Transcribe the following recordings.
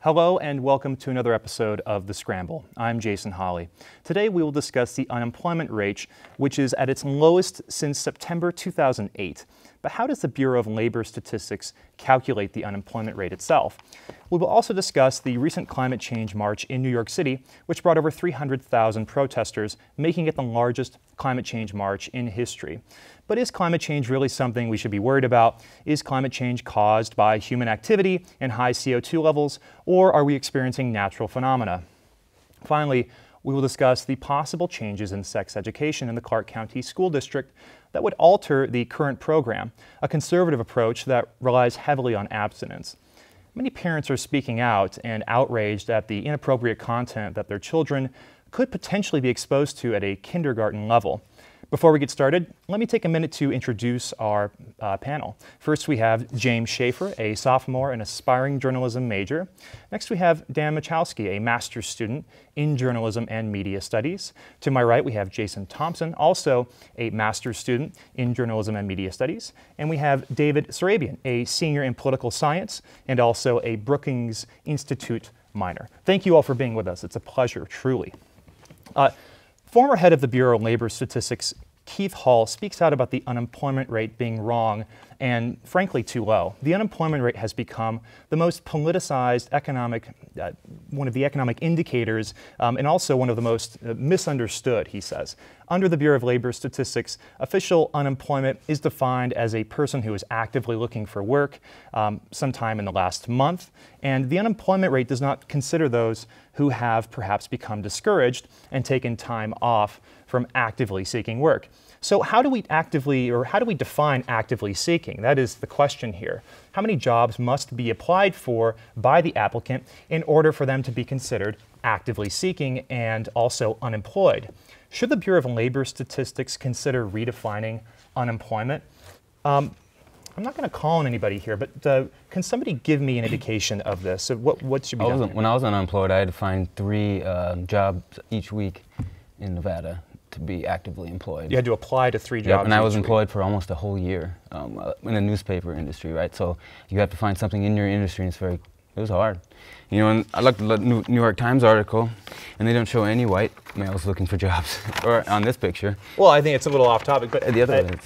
Hello and welcome to another episode of The Scramble. I'm Jason Hawley. Today we will discuss the unemployment rate, which is at its lowest since September 2008. But how does the Bureau of Labor Statistics calculate the unemployment rate itself? We will also discuss the recent climate change march in New York City, which brought over 300,000 protesters, making it the largest climate change march in history. But is climate change really something we should be worried about? Is climate change caused by human activity and high CO2 levels, or are we experiencing natural phenomena? Finally, we will discuss the possible changes in sex education in the Clark County School District that would alter the current program, a conservative approach that relies heavily on abstinence. Many parents are speaking out and outraged at the inappropriate content that their children could potentially be exposed to at a kindergarten level. Before we get started, let me take a minute to introduce our panel. First, we have James Schaefer, a sophomore and aspiring journalism major. Next, we have Dan Machowski, a master's student in journalism and media studies. To my right, we have Jason Thompson, also a master's student in journalism and media studies. And we have David Sarabian, a senior in political science and also a Brookings Institute minor. Thank you all for being with us. It's a pleasure, truly. Former head of the Bureau of Labor Statistics, Keith Hall, speaks out about the unemployment rate being wrong and, frankly, too low. The unemployment rate has become the most politicized one of the economic indicators, and also one of the most misunderstood, he says. Under the Bureau of Labor Statistics, official unemployment is defined as a person who is actively looking for work sometime in the last month, and the unemployment rate does not consider those who have perhaps become discouraged and taken time off from actively seeking work. So how do we define actively seeking? That is the question here. How many jobs must be applied for by the applicant in order for them to be considered actively seeking and also unemployed? Should the Bureau of Labor Statistics consider redefining unemployment? I'm not going to call on anybody here, but can somebody give me an indication of this? So what should be done here? When I was unemployed, I had to find 3 jobs each week in Nevada to be actively employed. You had to apply to 3 jobs. Yep, and I was employed for almost a whole year in the newspaper industry, right? So you have to find something in your industry, and it was hard. You know, and I looked at the New York Times article, and they don't show any white males looking for jobs, or on this picture. Well, I think it's a little off topic, but the other one is,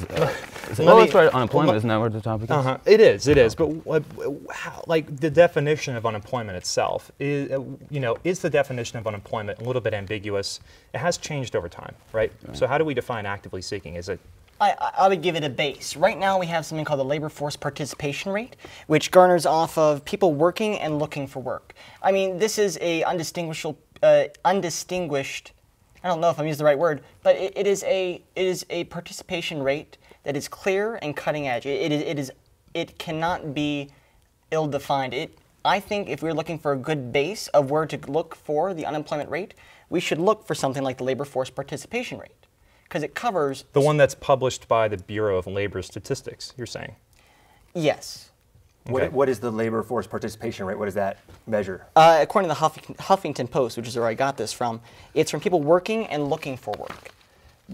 that's right, unemployment, isn't that what the topic is? It is, but like the definition of unemployment itself, is the definition of unemployment a little bit ambiguous? It has changed over time, right? So how do we define actively seeking? Is it I would give it a base. Right now we have something called the labor force participation rate, which garners off of people working and looking for work. I mean, this is a undistinguished, I don't know if I'm using the right word, but it is a participation rate that is clear and cutting edge. It cannot be ill-defined. I think if we're looking for a good base of where to look for the unemployment rate, we should look for something like the labor force participation rate, because it covers the one that's published by the Bureau of Labor Statistics, you're saying? Yes. Okay. What is the labor force participation rate? What does that measure? According to the Huffington Post, which is where I got this from, it's from people working and looking for work.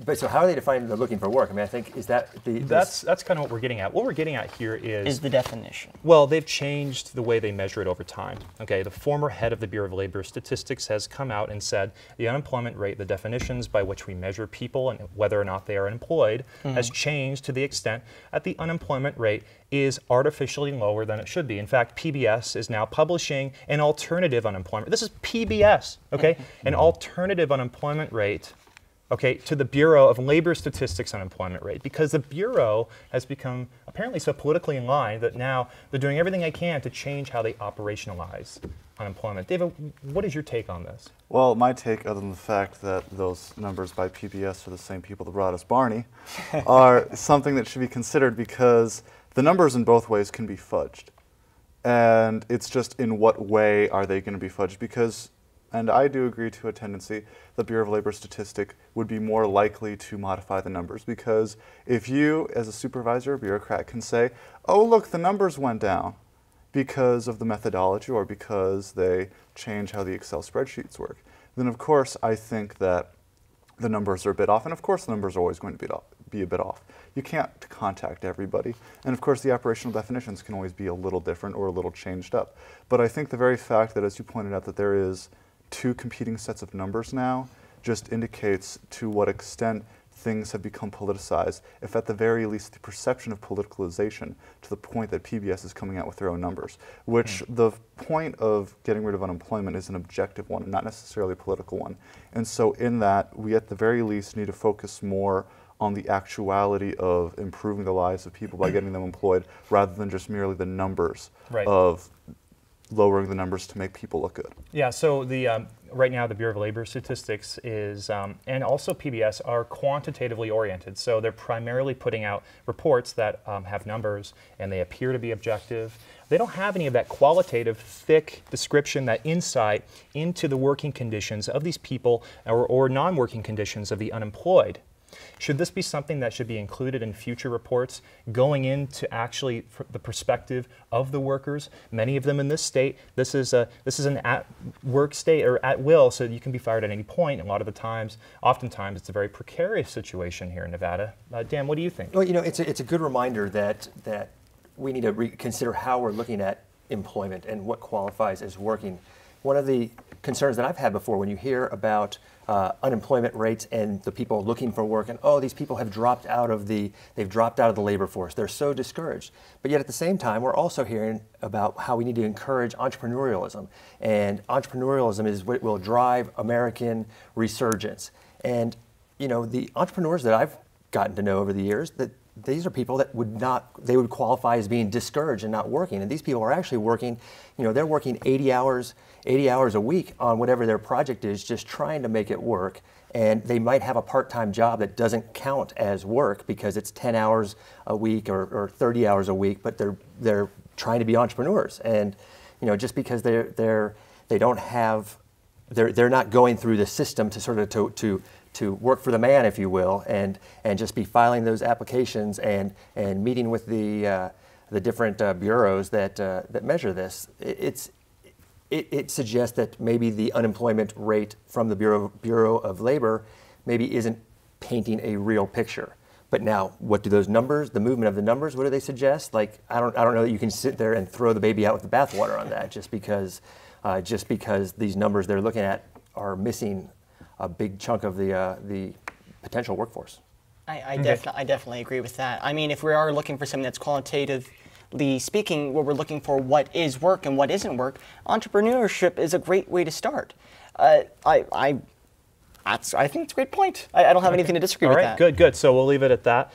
But so how are they defining the looking for work? I mean, I think, is that That's kind of what we're getting at. What we're getting at here is the definition. Well, they've changed the way they measure it over time. Okay, the former head of the Bureau of Labor Statistics has come out and said the unemployment rate, the definitions by which we measure people and whether or not they are employed, has changed to the extent that the unemployment rate is artificially lower than it should be. In fact, PBS is now publishing an alternative unemployment. This is PBS, okay? An alternative unemployment rate, okay, to the Bureau of Labor Statistics unemployment rate, because the Bureau has become apparently so politically in line that now they're doing everything they can to change how they operationalize unemployment. David, what is your take on this? Well, my take, other than the fact that those numbers by PBS are the same people that brought us Barney, are something that should be considered, because the numbers in both ways can be fudged. And it's just in what way are they going to be fudged, because, and I do agree to a tendency, the Bureau of Labor Statistics would be more likely to modify the numbers, because if you, as a supervisor or bureaucrat, can say, oh look, the numbers went down because of the methodology or because they change how the Excel spreadsheets work, then of course I think that the numbers are a bit off, and of course the numbers are always going to be a bit off. You can't contact everybody, and of course the operational definitions can always be a little different or a little changed up. But I think the very fact that, as you pointed out, that there is two competing sets of numbers now just indicates to what extent things have become politicized, if at the very least the perception of politicalization, to the point that PBS is coming out with their own numbers, which the point of getting rid of unemployment is an objective one, not necessarily a political one. And so in that, we at the very least need to focus more on the actuality of improving the lives of people by getting them employed, rather than just merely the numbers of lowering the numbers to make people look good. Yeah, so the right now the Bureau of Labor Statistics is, and also PBS, are quantitatively oriented. So they're primarily putting out reports that have numbers, and they appear to be objective. They don't have any of that qualitative, thick description, that insight into the working conditions of these people, or non-working conditions of the unemployed. Should this be something that should be included in future reports, going into actually the perspective of the workers? Many of them in this state, this is an at-work state, or at will, so you can be fired at any point. A lot of the times, oftentimes, it's a very precarious situation here in Nevada. Dan, what do you think? Well, you know, it's a good reminder that we need to consider how we're looking at employment and what qualifies as working. One of the concerns that I've had before, when you hear about unemployment rates and the people looking for work, and oh, these people have dropped out of the labor force. They're so discouraged. But yet at the same time, we're also hearing about how we need to encourage entrepreneurialism, and entrepreneurialism is what will drive American resurgence. And you know, the entrepreneurs that I've gotten to know over the years, that these are people that would qualify as being discouraged and not working. And these people are actually working, you know, they're working 80 hours a week on whatever their project is, just trying to make it work. And they might have a part-time job that doesn't count as work because it's 10 hours a week or 30 hours a week, but they're trying to be entrepreneurs. And you know, just because they're not going through the system to sort of to work for the man, if you will, and just be filing those applications and meeting with the different bureaus that measure this. It suggests that maybe the unemployment rate from the Bureau of Labor maybe isn't painting a real picture. But now, what do those numbers, the movement of the numbers, what do they suggest? Like, I don't know that you can sit there and throw the baby out with the bathwater on that, just because these numbers they're looking at are missing a big chunk of the potential workforce. I definitely agree with that. I mean, if we are looking for something that's qualitatively speaking, where we're looking for what is work and what isn't work, entrepreneurship is a great way to start. I think it's a great point. I don't have anything to disagree with that. All right, good. So we'll leave it at that.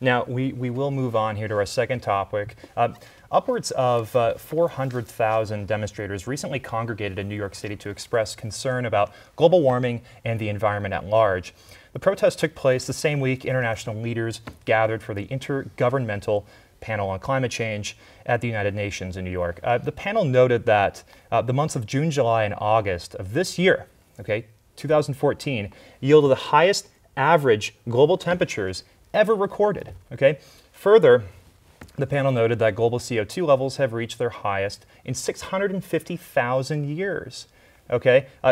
Now, we will move on here to our second topic. Upwards of 400,000 demonstrators recently congregated in New York City to express concern about global warming and the environment at large. The protest took place the same week international leaders gathered for the Intergovernmental Panel on Climate Change at the United Nations in New York. The panel noted that the months of June, July, and August of this year, 2014, yielded the highest average global temperatures ever recorded. Further, the panel noted that global CO2 levels have reached their highest in 650,000 years.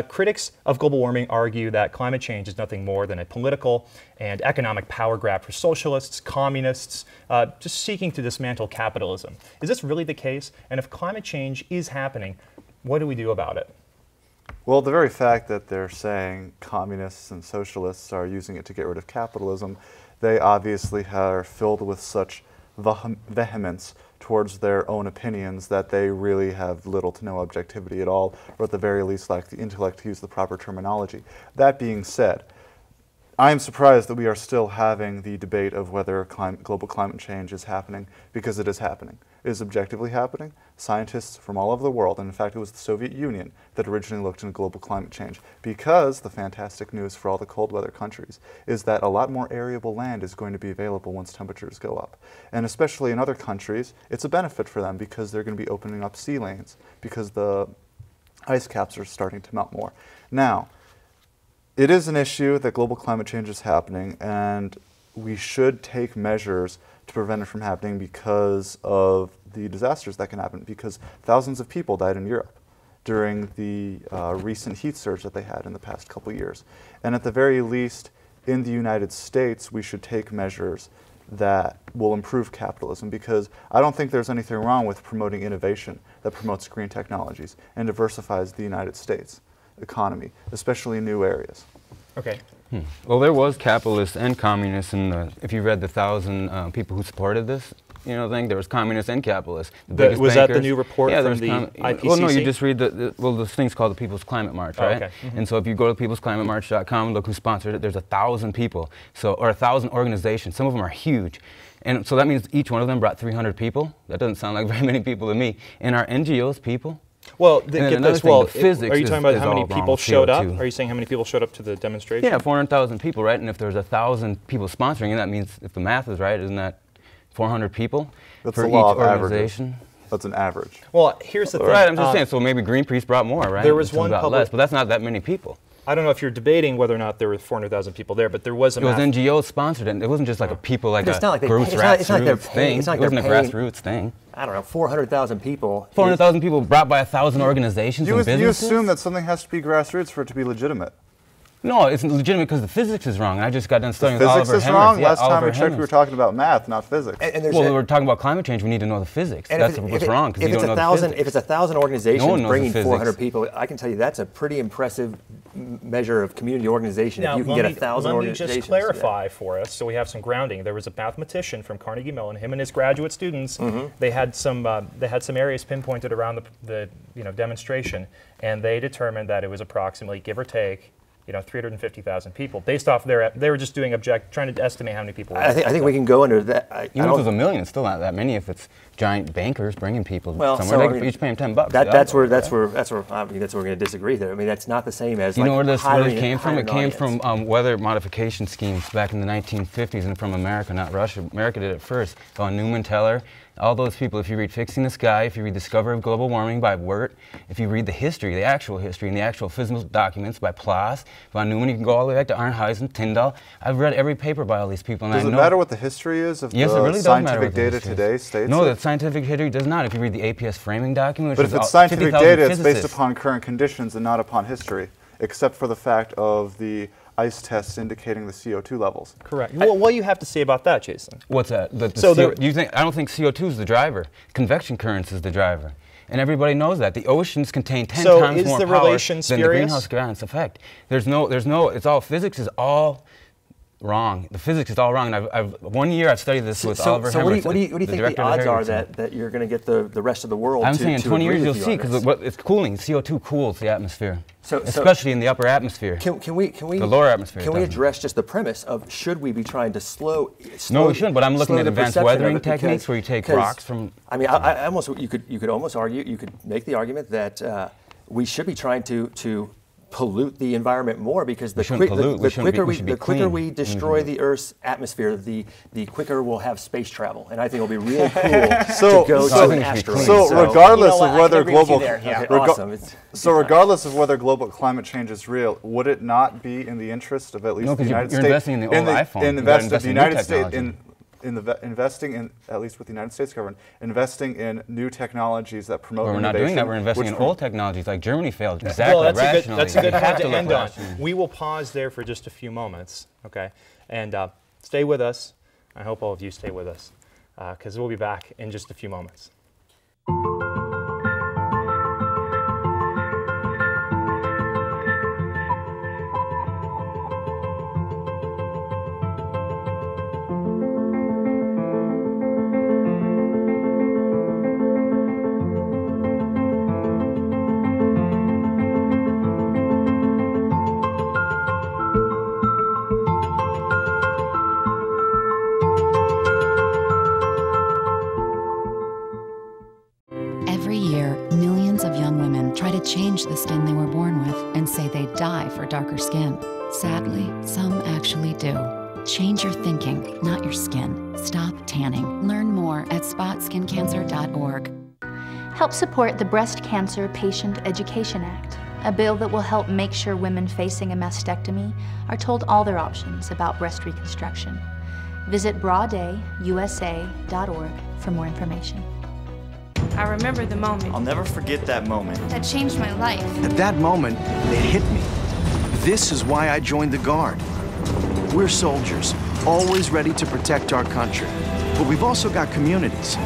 Critics of global warming argue that climate change is nothing more than a political and economic power grab for socialists, communists, just seeking to dismantle capitalism. Is this really the case? And if climate change is happening, what do we do about it? Well, the very fact that they're saying communists and socialists are using it to get rid of capitalism, they obviously are filled with such vehemence towards their own opinions that they really have little to no objectivity at all, or at the very least lack the intellect to use the proper terminology. That being said, I am surprised that we are still having the debate of whether global climate change is happening, because it is happening. It is objectively happening. Scientists from all over the world, and in fact it was the Soviet Union that originally looked into global climate change, because the fantastic news for all the cold weather countries is that a lot more arable land is going to be available once temperatures go up. And especially in other countries, it's a benefit for them because they're going to be opening up sea lanes, because the ice caps are starting to melt more. Now, it is an issue that global climate change is happening, and we should take measures to prevent it from happening because of the disasters that can happen, because thousands of people died in Europe. during the recent heat surge that they had in the past couple years. And at the very least, in the United States, we should take measures that will improve capitalism, because I don't think there's anything wrong with promoting innovation that promotes green technologies and diversifies the United States economy, especially in new areas. Okay. Well, there was capitalists and communists in the, if you read the 1,000 people who supported this, you know, thing, there was communists and capitalists. Was that the new report from the IPCC? Well, no, you just read this thing's called the People's Climate March, right? Okay. And so if you go to peoplesclimatemarch.com, look who sponsored it, there's 1,000 people, so, or 1,000 organizations. Some of them are huge. And so that means each one of them brought 300 people. That doesn't sound like very many people to me. And our NGOs people? Well, get this. Well, are you talking about how many people showed up? CO2. Are you saying how many people showed up to the demonstration? Yeah, 400,000 people, right? And if there's 1,000 people sponsoring it, that means, if the math is right, isn't that 400 people That's for a each law of organization? averages. That's an average. Well, here's the thing. Right, I'm just saying, so maybe Greenpeace brought more, right? There was It's one about public- less, but that's not that many people. I don't know if you're debating whether or not there were 400,000 people there, but there was a It was math. NGOs sponsored it. It wasn't just like a people, like But it's a not like they grassroots pay- it's not like they're thing. paying- it's not like It wasn't a they're paying- grassroots thing. I don't know, 400,000 people. 400,000 people brought by 1,000 organizations and You businesses? assume that something has to be grassroots for it to be legitimate. No, it's legitimate because the physics is wrong. And I just got done studying with Physics Oliver is Hemers. wrong? Yeah, Last time Oliver we checked, we were Hemers. talking about math, not physics. And there's Well, a- we're talking about climate change. We need to know the physics. and That's if it- what's if it- wrong, because if you it's don't know the 1,000, physics. if it's 1,000 organizations knows the bringing physics. 400 people, I can tell you that's a pretty impressive measure of community organization. Now, if you can get 1,000 let me organizations. just clarify for us, so we have some grounding. There was a mathematician from Carnegie Mellon. Him and his graduate students, they had some areas pinpointed around the demonstration, and they determined that it was approximately, give or take, 350,000 people. Based off they were just doing trying to estimate how many people. I think we can go under that. Even if it was a million, it's still not that many. If it's giant bankers bringing people Well, somewhere, so, they I could mean, each pay them $10. That's where I mean, that's where we're going to disagree there. I mean, that's not the same as You know where this hiring came from? It came an from weather modification schemes back in the 1950s, and from America, not Russia. America did it first. Von Neumann, Teller, all those people. If you read Fixing the Sky, if you read Discovery of Global Warming by Wirt, if you read the history, the actual history, and the actual physical documents by Ploss, von Neumann, you can go all the way back to Arnheisen, Tyndall. I've read every paper by all these people. And Does I it know matter what the history is of Yes, it the really does matter scientific what the data history is. today states No, it? the scientific history does not. If you read the APS framing document, which But is if it's all- scientific 50,000 data, it's based physicists. upon current conditions and not upon history, except for the fact of the ice tests indicating the CO2 levels. Correct. Well, what do you have to say about that, Jason? What's that? So there- I don't think CO2 is the driver. Convection currents is the driver. And everybody knows that. The oceans contain 10 So times is more the power relation than spurious? the greenhouse gas effect. It's all, physics is all wrong. The physics is all wrong. And 1 year I've studied this with Oliver So Hemers, what do you think the director of odds are Heritage. that you're going to get the rest of the world I'm to saying in to 20 agree years you'll with you see, on this? because it's cooling. CO2 cools the atmosphere, So- especially in the upper atmosphere. Can we The lower atmosphere Can we doesn't. address just the premise of should we be trying to slow? No, we shouldn't. But I'm looking slow at the advanced perception of weathering it because- techniques where you take because, rocks from. I mean, I almost you could almost argue, you could make the argument that we should be trying to pollute the environment more, because the shouldn't pollute. We shouldn't be- we should be the quicker clean. we destroy the Earth's atmosphere, the quicker we'll have space travel, and I think it'll be really cool to go so- to an I think it's asteroid. So regardless You know what, of I whether can agree with you global there, yeah. Okay, awesome. So regardless of whether global climate change is real, would it not be in the interest of at least No, the 'cause United you're States investing in the old iPhone. You gotta invest invest the in new United States technology. investing in, at least with the United States government, investing in new technologies that promote But we're not innovation, doing that. We're investing in which old technologies like Germany failed. Exactly. Well, that's rationally. a good You point have to look end on. rationally. We will pause there for just a few moments, okay? And stay with us. I hope all of you stay with us, because we'll be back in just a few moments. Every year, millions of young women try to change the skin they were born with and say they'd die for darker skin. Sadly, some actually do. Change your thinking, not your skin. Stop tanning. Learn more at spotskincancer.org. Help support the Breast Cancer Patient Education Act, a bill that will help make sure women facing a mastectomy are told all their options about breast reconstruction. Visit broaddayusa.org for more information. I remember the moment. I'll never forget that moment. That changed my life. At that moment, it hit me. This is why I joined the Guard. We're soldiers, always ready to protect our country. But we've also got communities.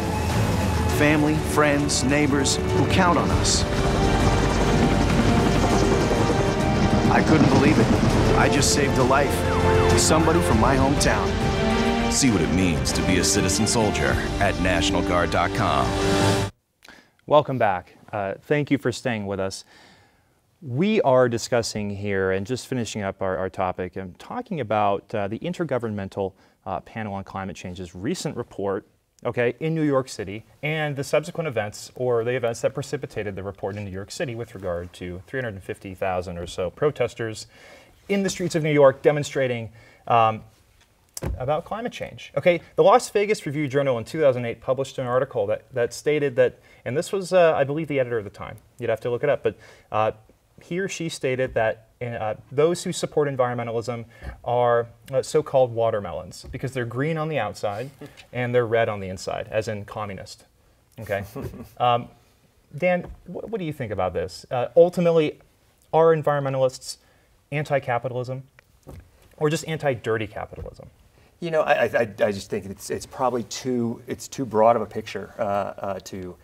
Family, friends, neighbors who count on us. I couldn't believe it. I just saved a life to somebody from my hometown. See what it means to be a citizen soldier at NationalGuard.com. Welcome back. Thank you for staying with us. We are discussing here and just finishing up our topic and talking about the Intergovernmental Panel on Climate Change's recent report, okay, in New York City, and the subsequent events, or the events that precipitated the report in New York City with regard to 350,000 or so protesters in the streets of New York demonstrating about climate change. Okay, the Las Vegas Review-Journal in 2008 published an article that stated that, and this was, I believe, the editor of the time. You'd have to look it up, but he or she stated that those who support environmentalism are so-called watermelons because they're green on the outside and they're red on the inside, as in communist. Okay, Dan, what do you think about this? Ultimately, are environmentalists anti-capitalism or just anti-dirty capitalism? You know, I just think it's probably too broad of a picture to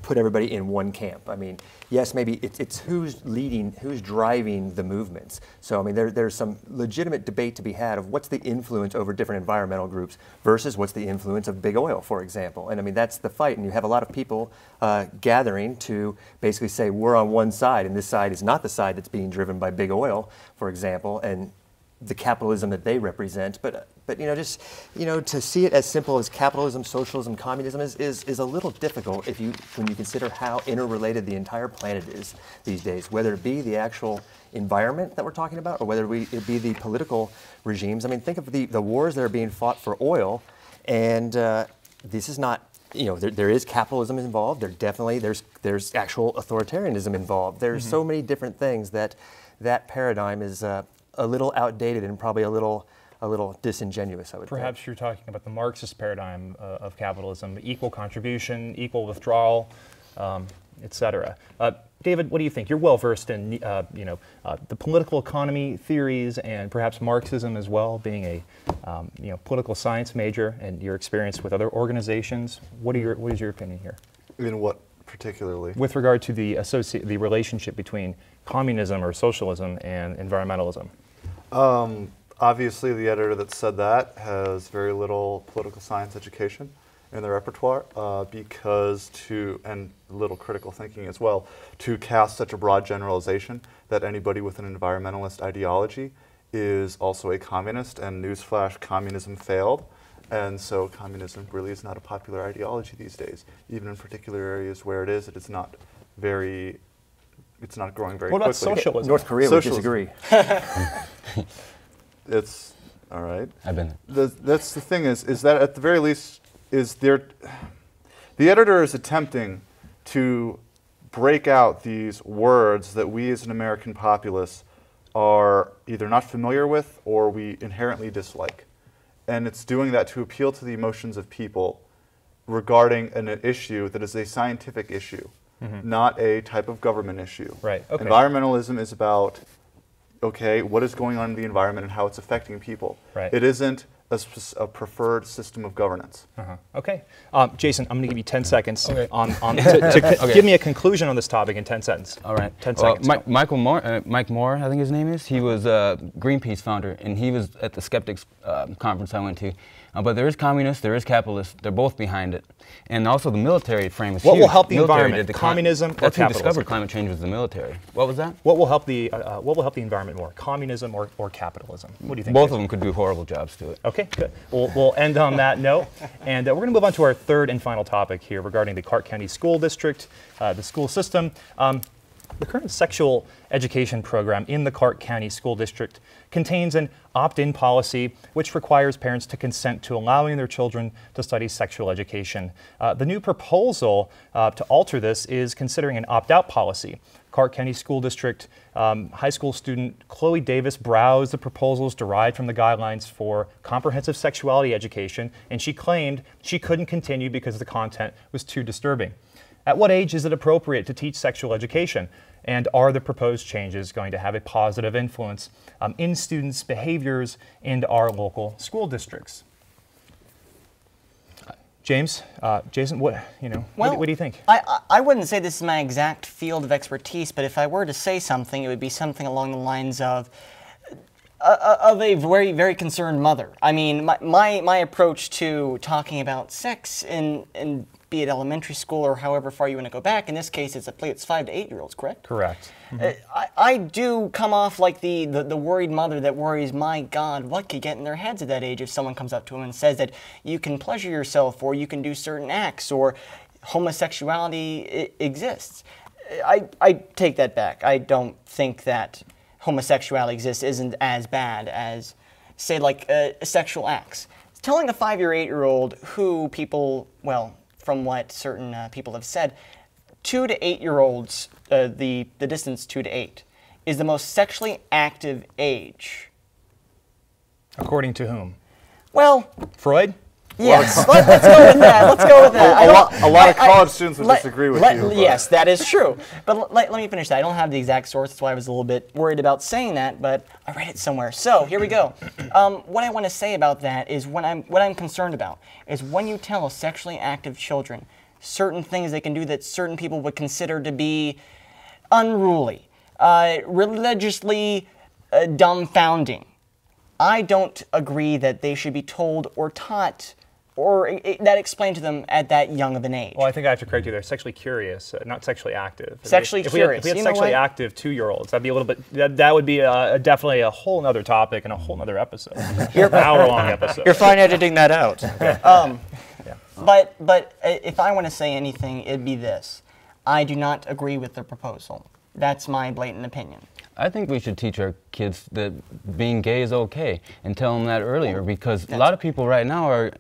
put everybody in one camp. I mean, yes, maybe it's who's leading, who's driving the movements. So I mean, there's some legitimate debate to be had of what's the influence over different environmental groups versus what's the influence of big oil, for example. And I mean, that's the fight. And you have a lot of people gathering to basically say we're on one side, and this side is not the side that's being driven by big oil, for example, and the capitalism that they represent, but you know, just to see it as simple as capitalism, socialism, communism is a little difficult when you consider how interrelated the entire planet is these days. Whether it be the actual environment that we're talking about, or whether it be the political regimes. I mean, think of the wars that are being fought for oil, and this is not. You know, there is capitalism involved. There's actual authoritarianism involved. There's so many different things that paradigm is a little outdated and probably a little disingenuous, I would think. Perhaps you're talking about the Marxist paradigm of capitalism, equal contribution, equal withdrawal, et cetera. David, what do you think? You're well versed in the political economy theories and perhaps Marxism as well, being a political science major and your experience with other organizations. What is your opinion here? In what particularly? With regard to the relationship between communism or socialism and environmentalism. Obviously, the editor that said that has very little political science education in their repertoire, and little critical thinking as well, to cast such a broad generalization that anybody with an environmentalist ideology is also a communist, and newsflash, communism failed. And so communism really is not a popular ideology these days, even in particular areas where it is not growing very quickly. What about socialism? North Korea would disagree. It's all right. I've been. That's the thing is that at the very least the editor is attempting to break out these words that we as an American populace are either not familiar with or we inherently dislike. And it's doing that to appeal to the emotions of people regarding an issue that is a scientific issue, not a type of government issue. Right. Okay. Environmentalism is about, okay, what is going on in the environment and how it's affecting people. Right. It isn't a preferred system of governance. Okay. Jason, I'm going to give you 10 seconds to Okay. give me a conclusion on this topic in 10 seconds. All right. 10 seconds. Mike Moore, I think his name is. He was Greenpeace founder, and he was at the Skeptics conference I went to. But there is communists, there is capitalists. They're both behind it. And also the military frame is huge. What will help the military environment? Communism or That's who capitalism? discovered climate change was the military. What was that? What will help the environment more? Communism or capitalism? What do you think? Both of them could do horrible jobs to it. Okay, good. We'll end on that note. And we're going to move on to our third and final topic here regarding the Clark County School District, the school system. The current sexual education program in the Clark County School District contains an opt-in policy which requires parents to consent to allowing their children to study sexual education. The new proposal to alter this is considering an opt-out policy. Clark County School District high school student Chloe Davis browsed the proposals derived from the guidelines for comprehensive sexuality education, and she claimed she couldn't continue because the content was too disturbing. At what age is it appropriate to teach sexual education? And are the proposed changes going to have a positive influence in students' behaviors in our local school districts? James, Jason, what do you think? I wouldn't say this is my exact field of expertise, but if I were to say something, it would be something along the lines of a very, very concerned mother. I mean, my approach to talking about sex in be it elementary school or however far you want to go back, in this case, I believe it's 5 to 8 year olds, correct? Correct. I do come off like the worried mother that worries, my God, what could get in their heads at that age if someone comes up to them and says that you can pleasure yourself or you can do certain acts or homosexuality exists. I take that back. I don't think that homosexuality exists isn't as bad as, say, like sexual acts. Telling a 5 or 8 year old who people, well, from what certain people have said, 2 to 8 year olds, the distance 2 to 8, is the most sexually active age. According to whom? Well, Freud? Yes, let's go with that. Let's go with that. A lot of college students would disagree with you. Yes, that is true. But let me finish that. I don't have the exact source. That's why I was a little bit worried about saying that, but I read it somewhere. So here we go. What I want to say about that is what I'm concerned about is when you tell sexually active children certain things they can do that certain people would consider to be unruly, religiously dumbfounding. I don't agree that they should be told or taught or that explained to them at that young of an age. Well, I think I have to correct you there. Sexually curious, not sexually active. Sexually curious. If we had sexually active 2-year-olds, that'd be a little bit. That would be definitely a whole other topic and a whole other episode. An hour-long episode. You're fine editing that out. But if I want to say anything, it'd be this: I do not agree with the proposal. That's my blatant opinion. I think we should teach our kids that being gay is okay and tell them that earlier, because a lot of people right now are,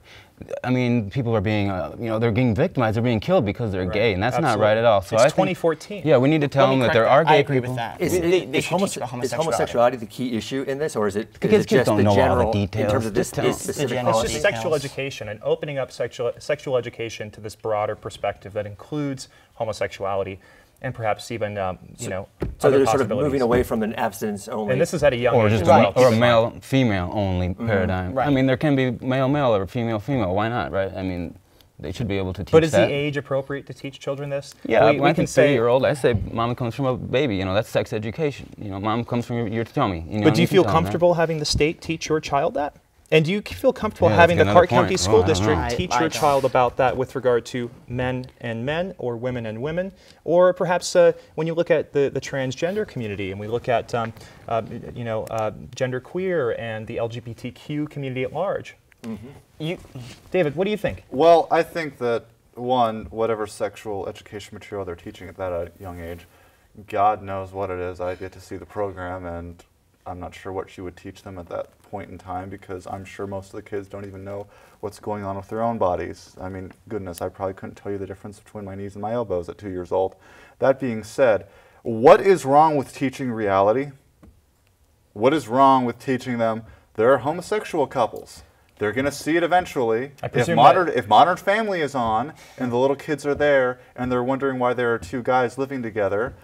I mean, people are being, they're getting victimized, they're being killed because they're gay, and that's not right at all. So it's I think, 2014. Yeah, we need to tell them that there are gay people. I agree with that. Is homosexuality the key issue in this, or is it because kids don't know general, all the details? In terms of this specific policy? It's just sexual education and opening up sexual education to this broader perspective that includes homosexuality and perhaps even, so they're sort of moving away from an abstinence only. And this is at a young or age. Just or a male-female only paradigm. Right. I mean, there can be male-male or female-female. Why not, right? I mean, they should be able to teach that. But is the age appropriate to teach children this? Yeah, we can say 3-year-old, I say, mom comes from a baby. That's sex education. Mom comes from your tummy. But do you feel comfortable having the state teach your child that? And do you feel comfortable having the Clark County School District teach your child about that with regard to men and men or women and women? Or perhaps when you look at the transgender community and we look at genderqueer and the LGBTQ community at large? David, what do you think? Well, I think that, one, whatever sexual education material they're teaching at that young age, God knows what it is. I get to see the program, and I'm not sure what she would teach them at that point in time, because I'm sure most of the kids don't even know what's going on with their own bodies. I mean, goodness, I probably couldn't tell you the difference between my knees and my elbows at 2 years old. That being said, what is wrong with teaching reality? What is wrong with teaching them there are homosexual couples? They're going to see it eventually. If Modern Family is on and the little kids are there and they're wondering why there are 2 guys living together,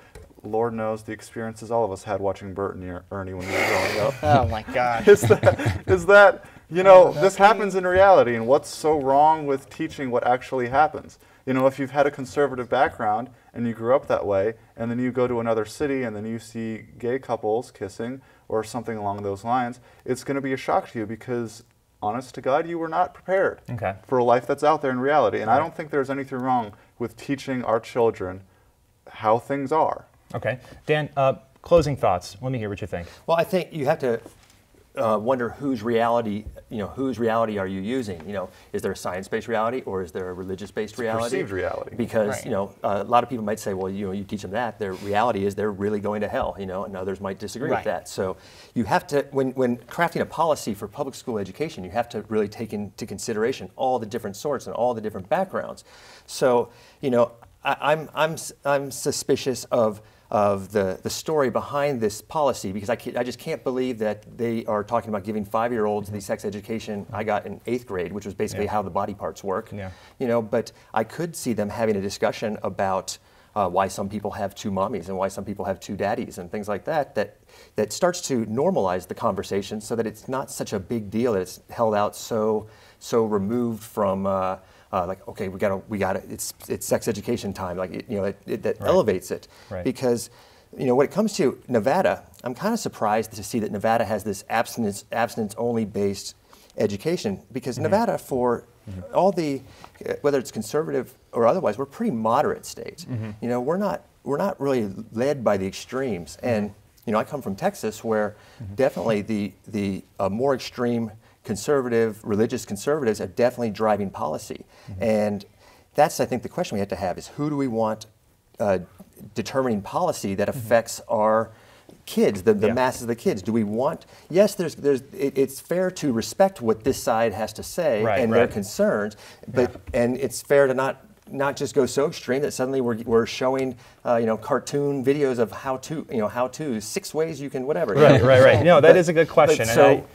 Lord knows the experiences all of us had watching Bert and Ernie when we were growing up. Oh my God. is that this happens in reality, and what's so wrong with teaching what actually happens? If you've had a conservative background and you grew up that way, and then you go to another city and then you see gay couples kissing or something along those lines, it's going to be a shock to you because, honest to God, you were not prepared for a life that's out there in reality. And I don't think there's anything wrong with teaching our children how things are. Okay. Dan, closing thoughts. Let me hear what you think. Well, I think you have to wonder whose reality are you using? Is there a science-based reality or is there a religious-based reality? Perceived reality. Because, a lot of people might say, well, you teach them that. Their reality is they're really going to hell, and others might disagree with that. So you have to, when crafting a policy for public school education, you have to really take into consideration all the different sorts and all the different backgrounds. So, I'm suspicious of the story behind this policy, because I just can't believe that they are talking about giving 5-year-olds the sex education I got in 8th grade, which was basically how the body parts work. Yeah. You know, but I could see them having a discussion about why some people have 2 mommies and why some people have 2 daddies and things like that, that starts to normalize the conversation so that it's not such a big deal that it's held out so removed from like, okay, we got it. It's sex education time. Like, you know, that elevates it. Right. Because, you know, when it comes to Nevada, I'm kind of surprised to see that Nevada has this abstinence only based education, because Nevada, for all the, whether it's conservative or otherwise, we're a pretty moderate state. You know, we're not really led by the extremes. And, you know, I come from Texas, where definitely the more extreme religious conservatives are definitely driving policy. And that's, I think, the question we have to have is, who do we want determining policy that affects our kids, the masses of the kids? Do we want, yes, it's fair to respect what this side has to say and their concerns, but and it's fair to not just go so extreme that suddenly we're showing you know, cartoon videos of how to 6 ways you can whatever. Right. No, that is a good question. So,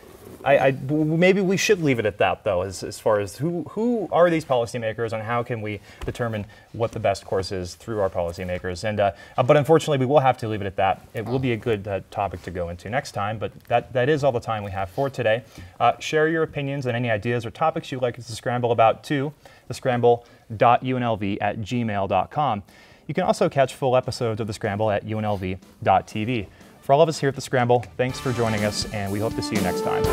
maybe we should leave it at that, though, as far as who are these policymakers and how can we determine what the best course is through our policymakers. And but unfortunately, we will have to leave it at that. It will be a good topic to go into next time, but that is all the time we have for today. Share your opinions and any ideas or topics you'd like us to scramble about to thescramble.unlv@gmail.com. You can also catch full episodes of The Scramble at unlv.tv. For all of us here at The Scramble, thanks for joining us, and we hope to see you next time.